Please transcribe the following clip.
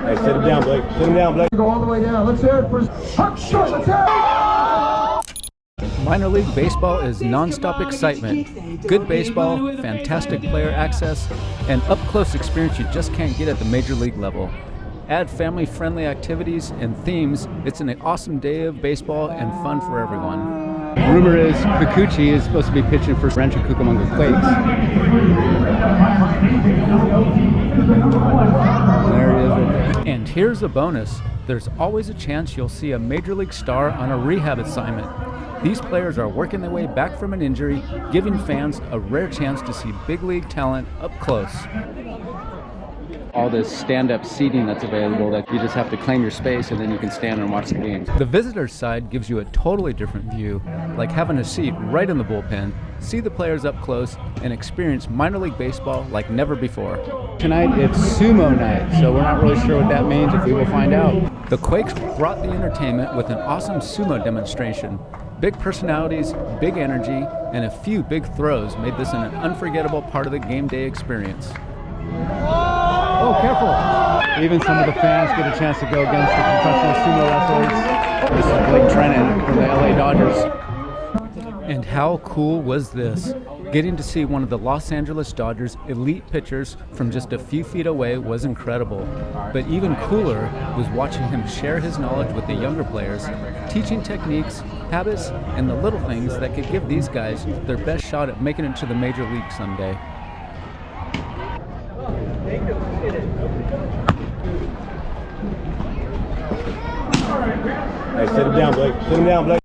Hey, sit him down, Blake. Sit him down, Blake. Go all the way down. Let's hear it for Huck Short. Let's hear it. Minor league baseball is non-stop excitement. Good baseball, fantastic player access, and up-close experience you just can't get at the major league level. Add family-friendly activities and themes, it's an awesome day of baseball and fun for everyone. Rumor is Kikuchi is supposed to be pitching for Morongo Quakes. There he is right there. And here's a bonus. There's always a chance you'll see a major league star on a rehab assignment. These players are working their way back from an injury, giving fans a rare chance to see big league talent up close. All this stand-up seating that's available that you just have to claim your space and then you can stand and watch the games. The visitor's side gives you a totally different view, like having a seat right in the bullpen, see the players up close, and experience minor league baseball like never before. Tonight it's Sumo Night, so we're not really sure what that means, if we will find out. The Quakes brought the entertainment with an awesome sumo demonstration. Big personalities, big energy, and a few big throws made this an unforgettable part of the game day experience. Oh, careful! Even some of the fans get a chance to go against the professional sumo wrestlers. This is Blake Treinen from the LA Dodgers. And how cool was this? Getting to see one of the Los Angeles Dodgers' elite pitchers from just a few feet away was incredible. But even cooler was watching him share his knowledge with the younger players, teaching techniques, habits, and the little things that could give these guys their best shot at making it to the major league someday. Hey, sit him down, Blake. Sit him down, Blake.